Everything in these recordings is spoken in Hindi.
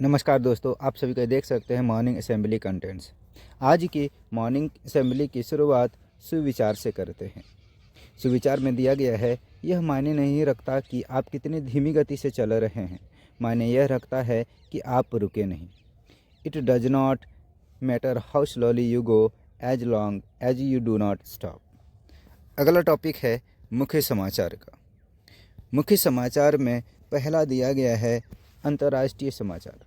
नमस्कार दोस्तों, आप सभी को देख सकते हैं मॉर्निंग असेंबली कंटेंट्स। आज की मॉर्निंग असेंबली की शुरुआत सुविचार से करते हैं। सुविचार में दिया गया है, यह मायने नहीं रखता कि आप कितनी धीमी गति से चल रहे हैं, मायने यह रखता है कि आप रुके नहीं। It does not matter how slowly you go as long as you do not stop. अगला टॉपिक है मुख्य समाचार का। मुख्य समाचार में पहला दिया गया है अंतर्राष्ट्रीय समाचार।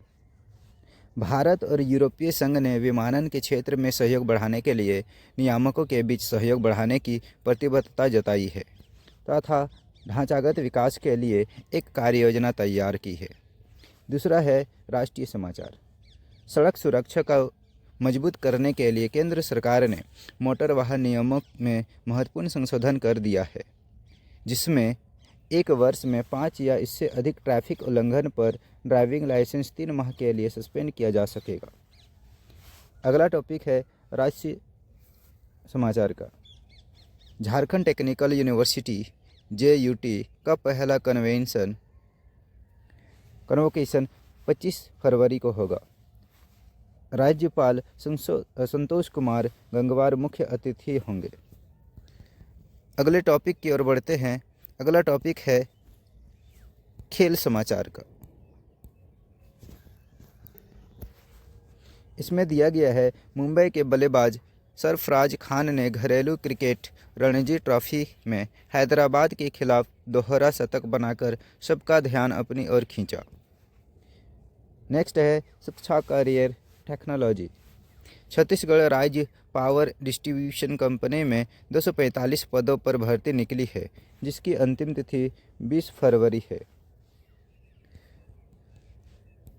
भारत और यूरोपीय संघ ने विमानन के क्षेत्र में सहयोग बढ़ाने के लिए नियामकों के बीच सहयोग बढ़ाने की प्रतिबद्धता जताई है तथा ढांचागत विकास के लिए एक कार्ययोजना तैयार की है। दूसरा है राष्ट्रीय समाचार। सड़क सुरक्षा का मजबूत करने के लिए केंद्र सरकार ने मोटर वाहन नियमों में महत्वपूर्ण संशोधन कर दिया है, जिसमें एक वर्ष में 5 या इससे अधिक ट्रैफिक उल्लंघन पर ड्राइविंग लाइसेंस 3 माह के लिए सस्पेंड किया जा सकेगा। अगला टॉपिक है राष्ट्रीय समाचार का। झारखंड टेक्निकल यूनिवर्सिटी JUT का पहला कन्वोकेशन 25 फरवरी को होगा। राज्यपाल संतोष कुमार गंगवार मुख्य अतिथि होंगे। अगले टॉपिक की ओर बढ़ते हैं। अगला टॉपिक है खेल समाचार का। इसमें दिया गया है, मुंबई के बल्लेबाज सरफराज खान ने घरेलू क्रिकेट रणजी ट्रॉफी में हैदराबाद के खिलाफ दोहरा शतक बनाकर सबका ध्यान अपनी ओर खींचा। नेक्स्ट है शिक्षा करियर टेक्नोलॉजी। छत्तीसगढ़ राज्य पावर डिस्ट्रीब्यूशन कंपनी में 245 पदों पर भर्ती निकली है, जिसकी अंतिम तिथि 20 फरवरी है।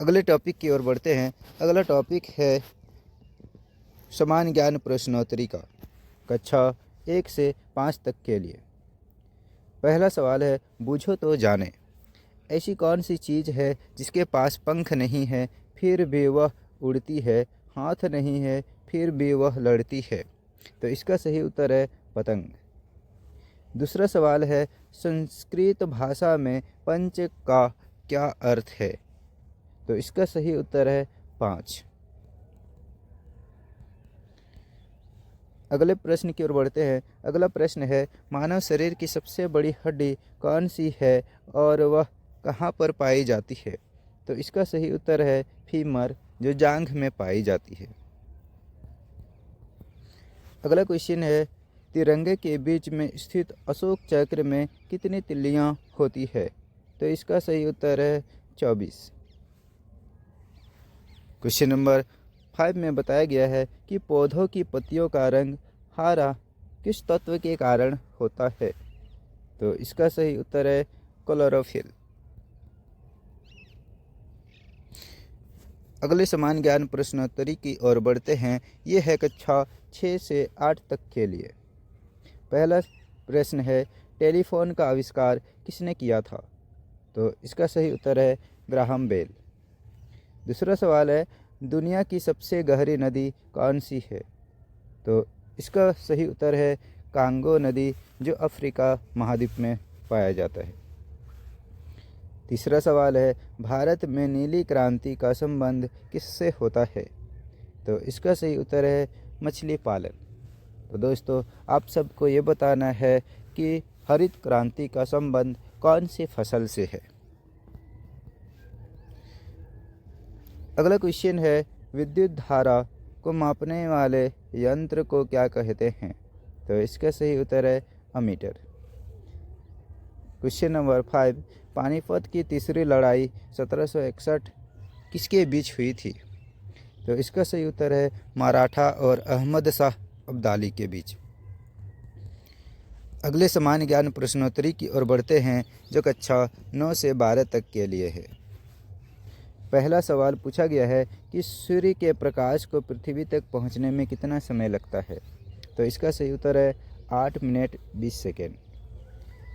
अगले टॉपिक की ओर बढ़ते हैं। अगला टॉपिक है समान ज्ञान प्रश्नोत्तरी का, कक्षा 1 से 5 तक के लिए। पहला सवाल है, बूझो तो जाने। ऐसी कौन सी चीज़ है जिसके पास पंख नहीं है फिर भी वह उड़ती है, हाथ नहीं है फिर भी वह लड़ती है? तो इसका सही उत्तर है पतंग। दूसरा सवाल है, संस्कृत भाषा में पंच का क्या अर्थ है? तो इसका सही उत्तर है 5। अगले प्रश्न की ओर बढ़ते हैं। अगला प्रश्न है, मानव शरीर की सबसे बड़ी हड्डी कौन सी है और वह कहाँ पर पाई जाती है? तो इसका सही उत्तर है फीमर, जो जांघ में पाई जाती है। अगला क्वेश्चन है, तिरंगे के बीच में स्थित अशोक चक्र में कितनी तिल्लियाँ होती है? तो इसका सही उत्तर है 24। क्वेश्चन नंबर 5 में बताया गया है कि पौधों की पत्तियों का रंग हरा किस तत्व के कारण होता है? तो इसका सही उत्तर है क्लोरोफिल। अगले समान ज्ञान प्रश्नोत्तरी की ओर बढ़ते हैं। ये है कक्षा 6 से 8 तक के लिए। पहला प्रश्न है, टेलीफोन का आविष्कार किसने किया था? तो इसका सही उत्तर है ग्राहम बेल। दूसरा सवाल है, दुनिया की सबसे गहरी नदी कौन सी है? तो इसका सही उत्तर है कांगो नदी, जो अफ्रीका महाद्वीप में पाया जाता है। तीसरा सवाल है, भारत में नीली क्रांति का संबंध किससे होता है? तो इसका सही उत्तर है मछली पालन। तो दोस्तों, आप सबको ये बताना है कि हरित क्रांति का संबंध कौन सी फसल से है। अगला क्वेश्चन है, विद्युत धारा को मापने वाले यंत्र को क्या कहते हैं? तो इसका सही उत्तर है अमीटर। क्वेश्चन नंबर 5, पानीपत की तीसरी लड़ाई 1761 किसके बीच हुई थी? तो इसका सही उत्तर है मराठा और अहमद शाह अब्दाली के बीच। अगले समान ज्ञान प्रश्नोत्तरी की ओर बढ़ते हैं, जो कक्षा 9 से 12 तक के लिए है। पहला सवाल पूछा गया है कि सूर्य के प्रकाश को पृथ्वी तक पहुंचने में कितना समय लगता है? तो इसका सही उत्तर है 8 मिनट 20 सेकेंड।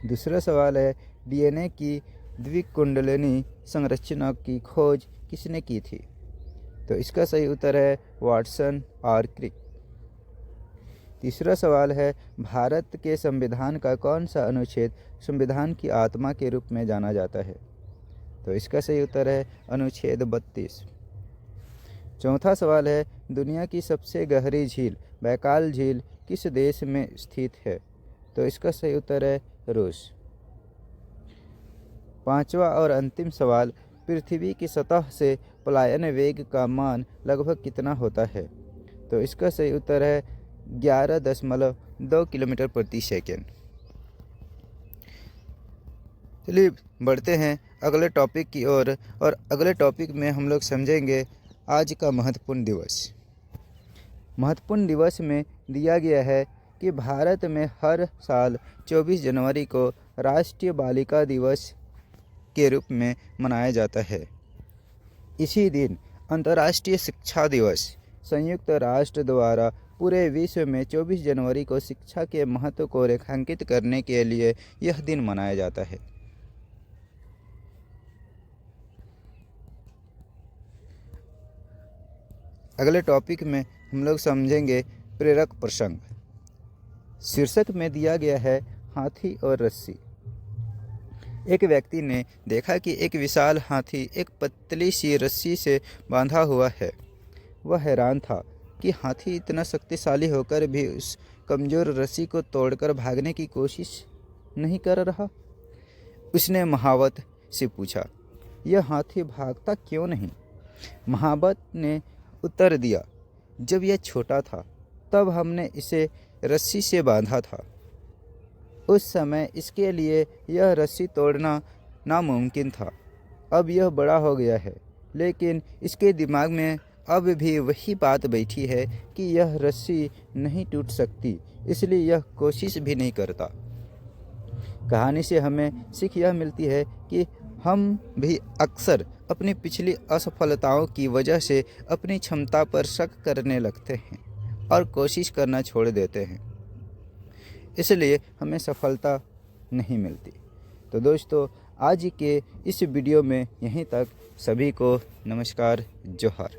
दूसरा सवाल है, DNA की द्विकुंडलिनी संरचना की खोज किसने की थी? तो इसका सही उत्तर है वाटसन और क्रिक। तीसरा सवाल है, भारत के संविधान का कौन सा अनुच्छेद संविधान की आत्मा के रूप में जाना जाता है? तो इसका सही उत्तर है अनुच्छेद 32। चौथा सवाल है, दुनिया की सबसे गहरी झील बैकाल झील किस देश में स्थित है? तो इसका सही उत्तर है रूस। पांचवा और अंतिम सवाल, पृथ्वी की सतह से पलायन वेग का मान लगभग कितना होता है? तो इसका सही उत्तर है 11.2 किलोमीटर प्रति सेकेंड। चलिए बढ़ते हैं अगले टॉपिक की ओर और अगले टॉपिक में हम लोग समझेंगे आज का महत्वपूर्ण दिवस। महत्वपूर्ण दिवस में दिया गया है कि भारत में हर साल 24 जनवरी को राष्ट्रीय बालिका दिवस के रूप में मनाया जाता है। इसी दिन अंतर्राष्ट्रीय शिक्षा दिवस संयुक्त राष्ट्र द्वारा पूरे विश्व में 24 जनवरी को शिक्षा के महत्व को रेखांकित करने के लिए यह दिन मनाया जाता है। अगले टॉपिक में हम लोग समझेंगे प्रेरक प्रसंग। शीर्षक में दिया गया है हाथी और रस्सी। एक व्यक्ति ने देखा कि एक विशाल हाथी एक पतली सी रस्सी से बांधा हुआ है। वह हैरान था कि हाथी इतना शक्तिशाली होकर भी उस कमज़ोर रस्सी को तोड़कर भागने की कोशिश नहीं कर रहा। उसने महावत से पूछा, यह हाथी भागता क्यों नहीं? महावत ने उत्तर दिया, जब यह छोटा था तब हमने इसे रस्सी से बांधा था। उस समय इसके लिए यह रस्सी तोड़ना नामुमकिन था। अब यह बड़ा हो गया है, लेकिन इसके दिमाग में अब भी वही बात बैठी है कि यह रस्सी नहीं टूट सकती, इसलिए यह कोशिश भी नहीं करता। कहानी से हमें सीख यह मिलती है कि हम भी अक्सर अपनी पिछली असफलताओं की वजह से अपनी क्षमता पर शक करने लगते हैं और कोशिश करना छोड़ देते हैं, इसलिए हमें सफलता नहीं मिलती। तो दोस्तों, आज के इस वीडियो में यहीं तक। सभी को नमस्कार, जोहार।